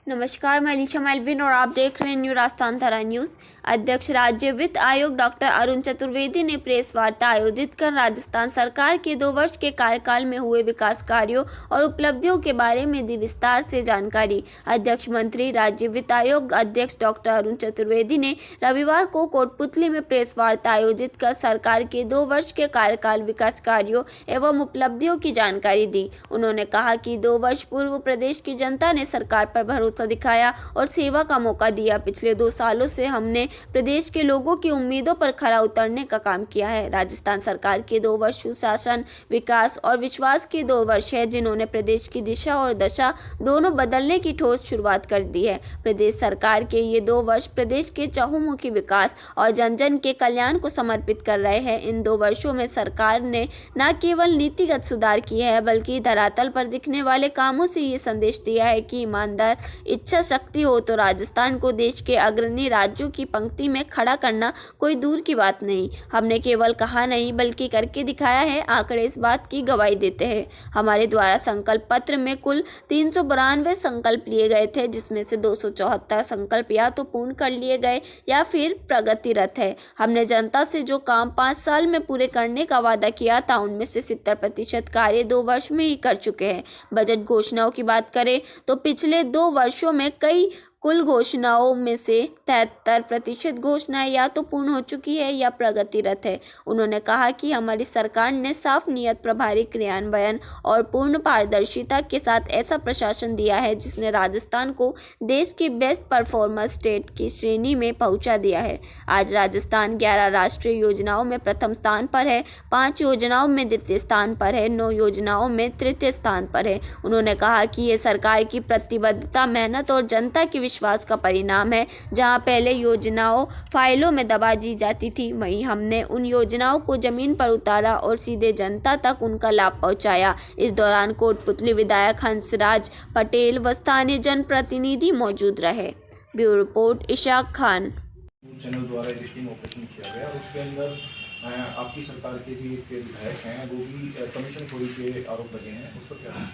नमस्कार, मैं अलीशा मेलविन और आप देख रहे हैं न्यू राजस्थान धरा न्यूज़। अध्यक्ष राज्य वित्त आयोग डॉक्टर अरुण चतुर्वेदी ने प्रेस वार्ता आयोजित कर राजस्थान सरकार के 2 वर्ष के कार्यकाल में हुए विकास कार्यों और उपलब्धियों के बारे में दी विस्तार से जानकारी। अध्यक्ष मंत्री राज्य वित्त आयोग अध्यक्ष डॉक्टर अरुण चतुर्वेदी ने रविवार को कोटपुतली में प्रेस वार्ता आयोजित कर सरकार के 2 वर्ष के कार्यकाल विकास कार्यों एवं उपलब्धियों की जानकारी दी। उन्होंने कहा कि 2 वर्ष पूर्व प्रदेश की जनता ने सरकार पर भरोसा दिखाया और सेवा का मौका दिया। पिछले 2 सालों से हमने प्रदेश के लोगों की उम्मीदों पर खरा उतरने का काम किया है। राजस्थान सरकार के 2 वर्ष सुशासन, विकास और विश्वास के 2 वर्ष है, जिन्होंने प्रदेश की दिशा और दशा दोनों बदलने की ठोस शुरुआत कर दी है। प्रदेश सरकार के ये 2 वर्ष प्रदेश के चहुमुखी विकास और जन जन के कल्याण को समर्पित कर रहे हैं। इन 2 वर्षों में सरकार ने न केवल नीतिगत सुधार किए हैं, बल्कि धरातल पर दिखने वाले कामों से ये संदेश दिया है कि ईमानदार इच्छा शक्ति हो तो राजस्थान को देश के अग्रणी राज्यों की पंक्ति में खड़ा करना कोई दूर की बात नहीं। हमने केवल कहा नहीं बल्कि करके दिखाया है। आंकड़े इस बात की गवाही देते हैं। हमारे द्वारा संकल्प पत्र में कुल 392 संकल्प लिए गए थे, जिसमें से 274 संकल्प या तो पूर्ण कर लिए गए या फिर प्रगतिरत है। हमने जनता से जो काम 5 साल में पूरे करने का वादा किया था, उनमें से 70% कार्य 2 वर्ष में ही कर चुके हैं। बजट घोषणाओं की बात करें तो पिछले 2 वर्षों में कई कुल घोषणाओं में से 73% घोषणाएं या तो पूर्ण हो चुकी है या प्रगतिरत है। उन्होंने कहा कि हमारी सरकार ने साफ नियत, प्रभावी क्रियान्वयन और पूर्ण पारदर्शिता के साथ ऐसा प्रशासन दिया है जिसने राजस्थान को देश की बेस्ट परफॉर्मर स्टेट की श्रेणी में पहुंचा दिया है। आज राजस्थान 11 राष्ट्रीय योजनाओं में प्रथम स्थान पर है, 5 योजनाओं में द्वितीय स्थान पर है, 9 योजनाओं में तृतीय स्थान पर है। उन्होंने कहा कि ये सरकार की प्रतिबद्धता, मेहनत और जनता की विश्वास का परिणाम है। जहां पहले योजनाओं फाइलों में दबा दी जाती थी, वहीं हमने उन योजनाओं को जमीन पर उतारा और सीधे जनता तक उनका लाभ पहुंचाया। इस दौरान कोटपुतली विधायक हंसराज पटेल व स्थानीय जनप्रतिनिधि मौजूद रहे। Bureau report Ishaq Khan. Channel द्वारा एडिटिंग ऑपरेशन किया गया, उसके अंदर आपकी सरकार के भी एक विधायक हैं, वो भी कमीशन खोरी के आरोप लगे हैं, उस पर क्या है?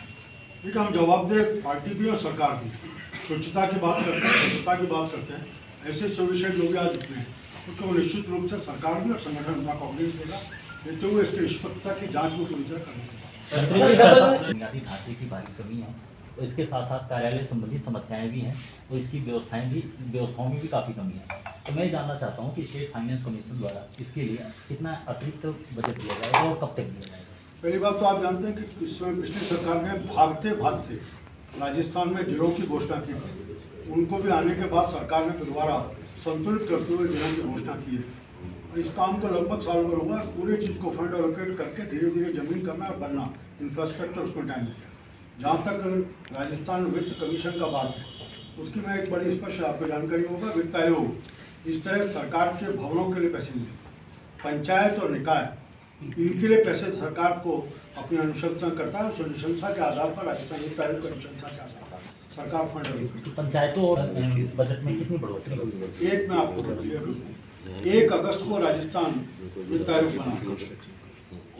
देखिए, हम जवाबदेह पार्टी भी और सरकार भी स्वच्छता की बात करते हैं, स्वच्छता की बात करते हैं। ऐसे सब विषय जो भी आज उठने हैं, उसको निश्चित रूप से सरकार भी और संगठन अपना कॉग्निज देगा, देते हुए इसकी निष्पक्षता की जांच को पूरी तरह करने बुनियादी ढांचे की भारी कमी है, तो इसके साथ साथ कार्यालय संबंधी समस्याएं भी हैं, तो इसकी व्यवस्थाओं में भी काफ़ी कमी है। तो मैं जानना चाहता हूँ कि स्टेट फाइनेंस कमीशन द्वारा इसके लिए कितना अतिरिक्त बजट दिया जाएगा और कब तक दिया जाएगा? पहली बात तो आप जानते हैं कि इसमें पिछली सरकार ने भागते भागते राजस्थान में जिलों की घोषणा की थी। उनको भी आने के बाद सरकार ने दोबारा संतुलित करते हुए जिलों की घोषणा की है। इस काम को लगभग साल भर हुआ। पूरी चीज़ को फंड एलोकेट करके धीरे धीरे जमीन करना और बनना, इंफ्रास्ट्रक्चर, उसमें टाइम लगेगा। जहाँ तक राजस्थान वित्त कमीशन का बात है, उसकी मैं एक बड़ी स्पष्ट आपको जानकारी होगा। वित्त आयोग इस तरह सरकार के भवनों के लिए पैसे नहीं देते। पंचायत और निकाय, इनके लिए पैसे सरकार को अपनी अनुशंसा करता है। उस अनुशंसा के आधार पर राजस्थान वित्त आयोग की अनुशंसा के आधार पर सरकार फंड एलोकेट। तो पंचायतों और बजट में कितनी बढ़ोतरी होगी? एक मैं आपको बताऊँ, 1 अगस्त को राजस्थान वित्त आयोग बना था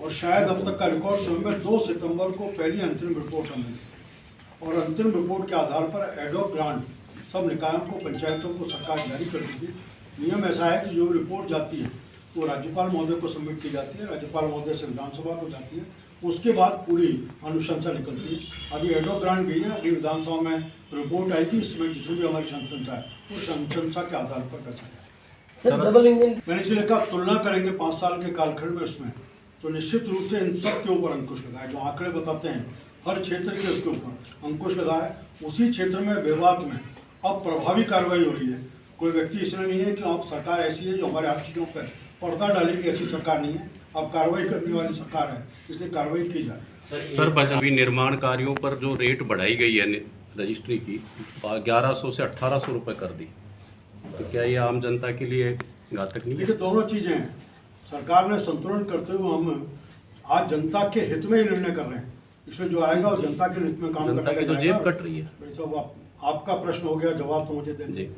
और शायद अब तक का रिकॉर्ड समय में 2 सितंबर को पहली अंतरिम रिपोर्ट हमें, और अंतिम रिपोर्ट के आधार पर एडॉक ग्रांट सब निकायों को, पंचायतों को सरकार जारी कर दी थी। नियम ऐसा है कि जो रिपोर्ट जाती है वो राज्यपाल महोदय को सबमिट की जाती है, राज्यपाल महोदय से विधानसभा को जाती है, उसके बाद पूरी अनुशंसा निकलती है। अभी एडॉक ग्रांट गई है, अभी विधानसभा में रिपोर्ट आएगी। इसमें जितनी भी हमारी अनुशंसा है उस अनुशंसा के आधार पर पैसा जाए। मैंने इसलिए कहा तुलना करेंगे 5 साल के कालखंड में, उसमें तो निश्चित रूप से इन सब के ऊपर अंकुश लगाए। जो आंकड़े बताते हैं हर क्षेत्र के, उसके ऊपर अंकुश लगाए। उसी क्षेत्र में विवाद में अब प्रभावी कार्रवाई हो रही है। कोई व्यक्ति इसलिए नहीं है कि आप सरकार ऐसी है जो हमारे हर चीज़ों पर पर्दा डालेगी, ऐसी सरकार नहीं है। अब कार्रवाई करने वाली सरकार है, इसलिए कार्रवाई की जाए। सर, बजट निर्माण कार्यों पर जो रेट बढ़ाई गई है रजिस्ट्री की, 1100 से 1800 रुपये कर दी, तो क्या ये आम जनता के लिए घातक नहीं है? देखिए, दोनों चीज़ें हैं। सरकार ने संतुलन करते हुए हम आज जनता के हित में ही निर्णय कर रहे हैं, इसलिए जो आएगा वो जनता के हित में काम जनता करने की का तो जेब कट रही है। भाई साहब, आपका प्रश्न हो गया, जवाब तो मुझे देना।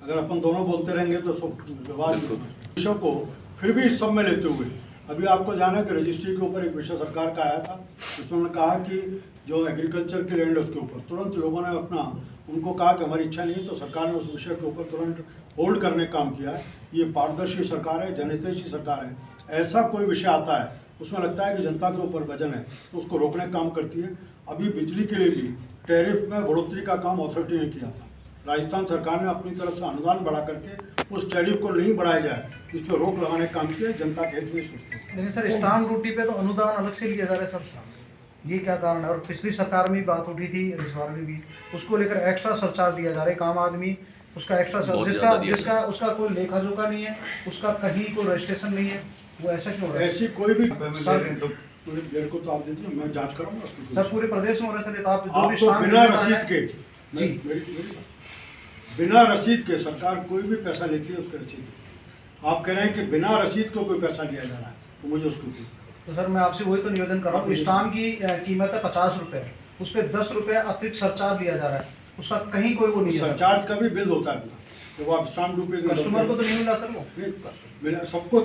अगर अपन दोनों बोलते रहेंगे तो सब विवाद विषयों को फिर भी इस सब में लेते हुए, अभी आपको जाना है कि रजिस्ट्री के ऊपर एक विषय सरकार का आया था, जिसमें उन्होंने कहा कि जो एग्रीकल्चर की लैंड है उसके ऊपर तुरंत लोगों ने अपना उनको कहा कि हमारी इच्छा नहीं है, तो सरकार ने उस विषय के ऊपर तुरंत होल्ड करने का काम किया है। ये पारदर्शी सरकार है, जनहितैषी सरकार है। ऐसा कोई विषय आता है उसमें लगता है कि जनता के ऊपर वजन है तो उसको रोकने का काम करती है। अभी बिजली के लिए भी टैरिफ में बढ़ोतरी का काम अथॉरिटी ने किया था। राजस्थान सरकार ने अपनी तरफ से अनुदान बढ़ा करके उस टैरिफ को नहीं बढ़ाया जाए, इस पर रोक लगाने का काम किया, जनता के हित में सोचते हैं। लेकिन सर स्टाम्प ड्यूटी पे तो अनुदान अलग से लिया जा रहा है सर, ये क्या कारण है? और पिछली सरकार में भी बात उठी थी, इस बार में भी उसको लेकर एक्स्ट्रा सरचार्ज दिया जा रहा है। एक आम आदमी उसका एक्स्ट्रा बहुत जिसका ज़्यादा दिया जिसका उसका कोई लेखा जोखा नहीं है, उसका कहीं कोई रजिस्ट्रेशन नहीं है, वो ऐसा क्यों हो रहा है? ऐसी कोई भी सर तो मेरे को तो आप दे दीजिए, मैं जांच कराऊंगा उसकी। सर पूरे प्रदेश में हो रहा है सर, ये तो आप जो आप भी तो स्टाम्प बिना ड्यूटी रसीद है- के जी। बिना रसीद के सरकार कोई भी पैसा लेती है उसके रसीद। आप कह रहे हैं कि बिना रसीद को कोई पैसा लिया जा रहा है, तो मुझे उसको दीजिए। तो सर मैं आपसे वही तो निवेदन कर रहा हूँ, स्टाम्प की कीमत है 50 रुपये, उस पर 10 रुपये अतिरिक्त सरचार्ज लिया जा रहा है, उसका कहीं कोई वो नहीं है। सरचार्ज का भी बिल होता है अपना, जब आप स्टाम्प ड्यूटी कस्टमर को तो नहीं मिला सर वो। सबको